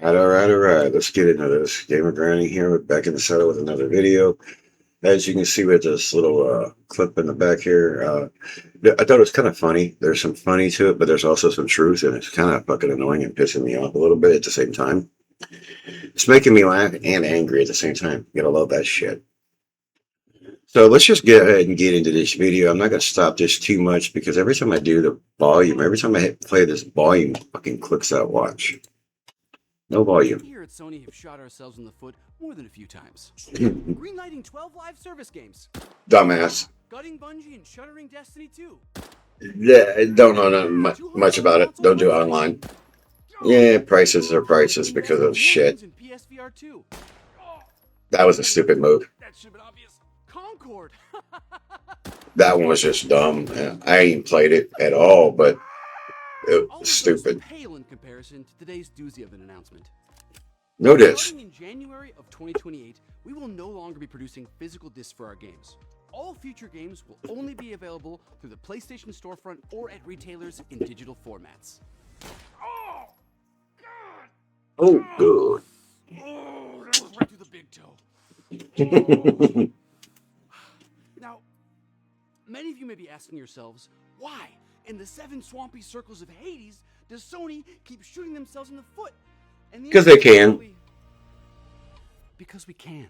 All right. Let's get into this. Gamer Granny here, back in the saddle with another video. As you can see with this little clip in the back here, I thought it was kind of funny. There's some funny to it, but there's also some truth, and it's kind of fucking annoying and pissing me off a little bit at the same time. It's making me laugh and angry at the same time. You gotta love that shit. So let's just get ahead and get into this video. I'm not gonna stop this too much because every time I do the volume, every time I hit play this volume fucking clicks out. Watch. No volume. We here at Sony have shot ourselves in the foot more than a few times. Greenlighting 12 live service games. Dumbass. Gutting Bungie and shuttering Destiny 2. Yeah, don't know much about it. Don't do it online. Yeah, prices are prices because of shit. And PSVR 2. That was a stupid move. That should have been obvious. Concord. That one was just dumb. I ain't played it at all, but it All was of those stupid. pale in comparison to today's doozy of an announcement. No discs. Starting in January of 2028, we will no longer be producing physical discs for our games. All future games will only be available through the PlayStation storefront or at retailers in digital formats. Oh, God! Oh, good. Oh, that was right through the big toe. Now, many of you may be asking yourselves, why, in the 7 swampy circles of Hades, does Sony keep shooting themselves in the foot? And the 'Cause answer they can. is because we can.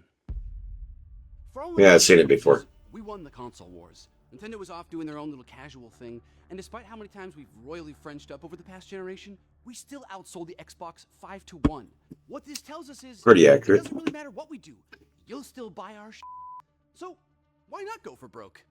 For all Yeah, I've seen it before. We won the console wars. Nintendo was off doing their own little casual thing, and despite how many times we've royally Frenched up over the past generation, we still outsold the Xbox 5-1. What this tells us is Pretty it accurate. doesn't really matter what we do. You'll still buy our So, why not go for broke?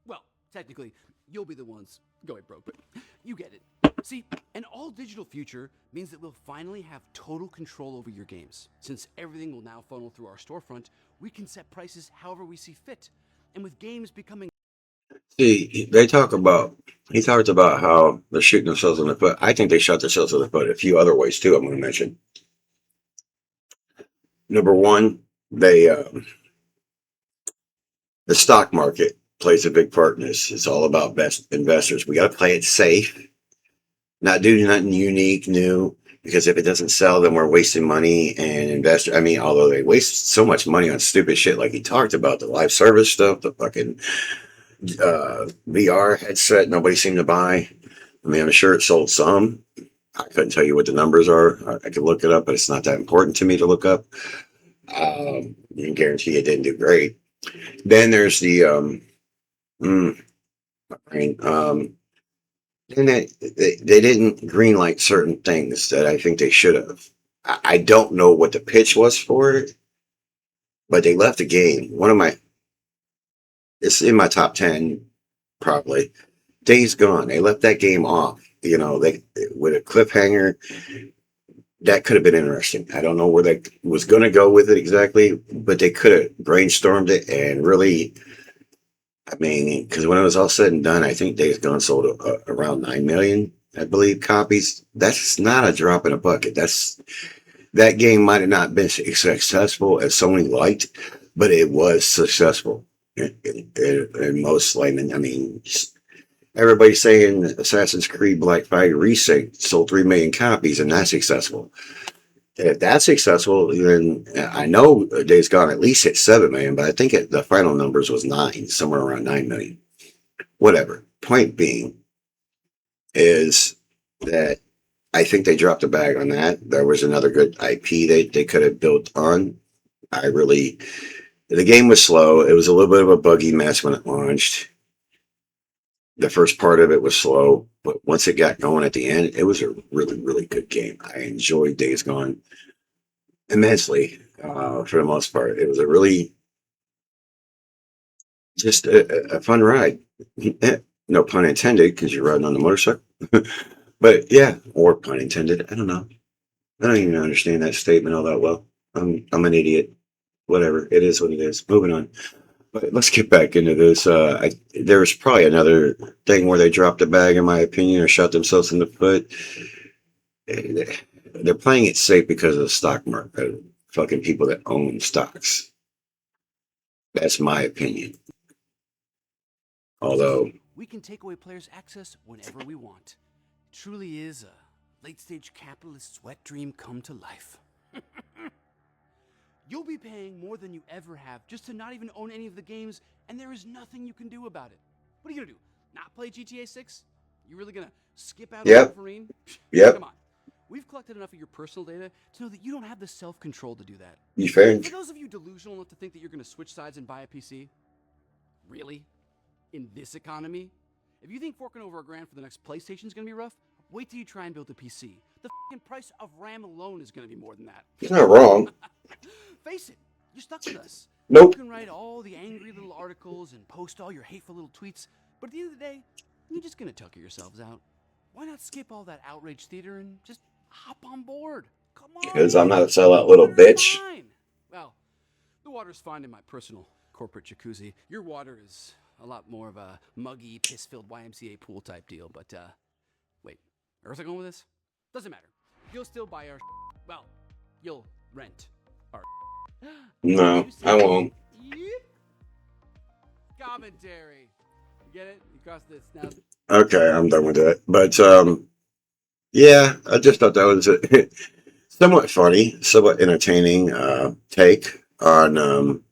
Well, technically, you'll be the ones going broke, but you get it. See, an all-digital future means that we'll finally have total control over your games. Since everything will now funnel through our storefront, we can set prices however we see fit. And with games becoming See, he talked about how they're shooting themselves in the foot. I think they shot themselves in the foot a few other ways too, I'm going to mention. Number one, the stock market plays a big part in this. It's all about best investors. We got to play it safe, not do nothing unique, new, because if it doesn't sell, then we're wasting money and investor. I mean, although they waste so much money on stupid shit like he talked about, the live service stuff, the fucking VR headset nobody seemed to buy. I mean, I'm sure it sold some. I couldn't tell you what the numbers are. I could look it up, but it's not that important to me to look up. You can guarantee it didn't do great. Then there's the I mean, and they didn't greenlight certain things that I think they should have. I don't know what the pitch was for it, but they left the game. It's in my top 10 probably. Days Gone. They left that game off. You know, they with a cliffhanger that could have been interesting. I don't know where they was going to go with it exactly, but they could have brainstormed it and really. I mean, because when it was all said and done, I think Days Gone sold around 9 million, I believe, copies. That's not a drop in a bucket. That game might have not been as successful as Sony liked, but it was successful in most laymen. I mean, everybody's saying Assassin's Creed Black Flag Resync sold 3 million copies, and that's successful. If that's successful, then I know Days Gone at least hit 7 million, but I think the final numbers was 9, somewhere around 9 million. Whatever. Point being is that I think they dropped a bag on that. There was another good IP they could have built on. The game was slow. It was a little bit of a buggy mess when it launched. The first part of it was slow, but once it got going at the end, it was a really, really good game. I enjoyed Days Gone immensely for the most part. It was a really just a fun ride. No pun intended, because you're riding on the motorcycle. But yeah, or pun intended. I don't know. I don't even understand that statement all that well. I'm an idiot. Whatever. It is what it is. Moving on. But let's get back into this. There's probably another thing where they dropped a bag, in my opinion, or shot themselves in the foot. They're playing it safe because of the stock market. Fucking people that own stocks. That's my opinion. Although we can take away players' access whenever we want. It truly is a late stage capitalist sweat dream come to life. You'll be paying more than you ever have just to not even own any of the games, and there is nothing you can do about it. What are you gonna do? Not play GTA 6? You really gonna skip out on Yep. Wolverine? Yep. Come on. We've collected enough of your personal data to know that you don't have the self-control to do that. You fair? And for those of you delusional enough to think that you're gonna switch sides and buy a PC, really? In this economy? If you think forking over $1,000 for the next PlayStation is gonna be rough, wait till you try and build a PC. The f***ing price of RAM alone is gonna be more than that. He's not wrong. Face it, you're stuck with us. Nope. You can write all the angry little articles and post all your hateful little tweets, but at the end of the day, you're just gonna tucker yourselves out. Why not skip all that outrage theater and just hop on board? Come on. Because I'm not a sellout little bitch. Fine. Well, the water's fine in my personal corporate jacuzzi. Your water is a lot more of a muggy, piss-filled YMCA pool type deal, but wait, where's I going with this? Doesn't matter. You'll still buy our well, you'll rent our No, I won't. Yep. Commentary. You get it? You cross this now. Okay, I'm done with that. But yeah, I just thought that was a somewhat funny, somewhat entertaining take on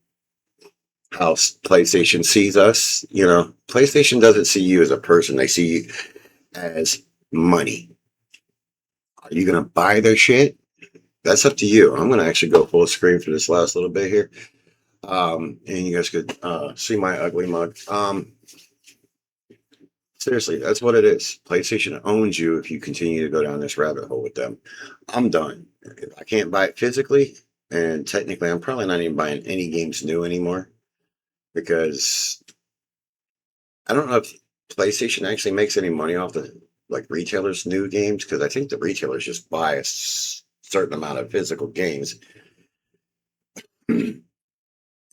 how PlayStation sees us. You know, PlayStation doesn't see you as a person; they see you as money. Are you gonna buy their shit? That's up to you. I'm gonna actually go full screen for this last little bit here, and you guys could see my ugly mug. Seriously, that's what it is. PlayStation owns you if you continue to go down this rabbit hole with them. I'm done. If I can't buy it physically, and technically, I'm probably not even buying any games new anymore because I don't know if PlayStation actually makes any money off the like retailers' new games because I think the retailers just buy a certain amount of physical games, and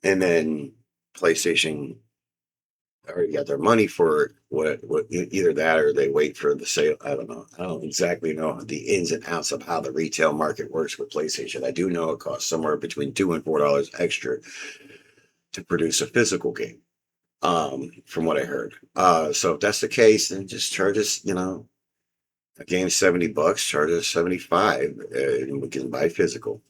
then PlayStation already got their money for it. What either that or they wait for the sale. I don't know. I don't exactly know the ins and outs of how the retail market works with PlayStation. I do know it costs somewhere between $2 and $4 extra to produce a physical game. From what I heard. So if that's the case, then just charge us, you know, a game's $70, charge us 75, and we can buy physical.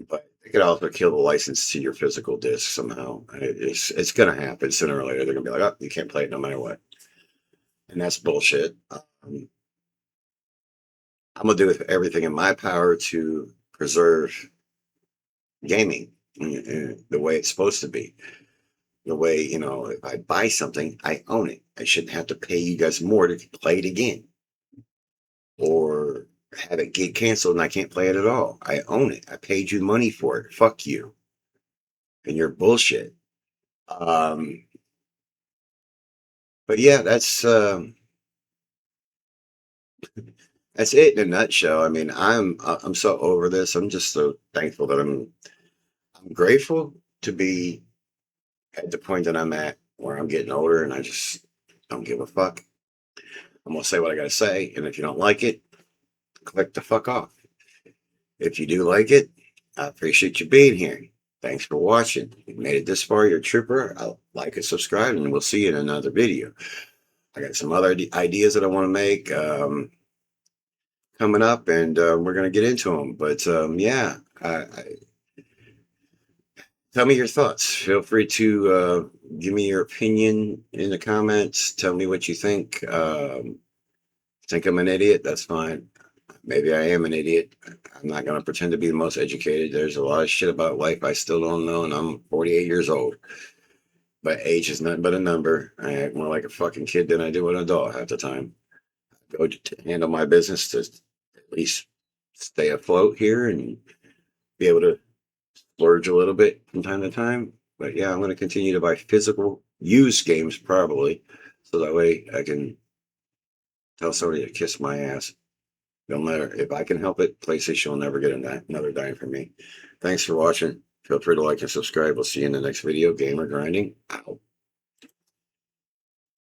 But they could also kill the license to your physical disc somehow. It's going to happen sooner or later. They're going to be like, oh, you can't play it no matter what. And that's bullshit. I'm going to do everything in my power to preserve gaming the way it's supposed to be. The way, you know, if I buy something, I own it. I shouldn't have to pay you guys more to play it again. Or have it get canceled and I can't play it at all. I own it. I paid you money for it. Fuck you. And you're bullshit. But yeah, that's it in a nutshell. I mean, I'm so over this. I'm just so thankful that I'm grateful to be at the point that I'm at where I'm getting older and I just don't give a fuck. I'm gonna say what I gotta say, and if you don't like it, click the fuck off. If you do like it, I appreciate you being here. Thanks for watching. If you made it this far, you're a trooper. I'll like and subscribe, and we'll see you in another video. I got some other ideas that I want to make coming up, and we're gonna get into them. But yeah, tell me your thoughts. Feel free to give me your opinion in the comments. Tell me what you think. Think I'm an idiot? That's fine. Maybe I am an idiot. I'm not going to pretend to be the most educated. There's a lot of shit about life I still don't know, and I'm 48 years old. But age is nothing but a number. I act more like a fucking kid than I do an adult half the time. I go to handle my business to at least stay afloat here and be able to splurge a little bit from time to time. But yeah, I'm going to continue to buy physical used games probably, so that way I can tell somebody to kiss my ass. No matter if I can help it, PlayStation will never get another dime from me. Thanks for watching. Feel free to like and subscribe. We'll see you in the next video. Gamer Grinding out.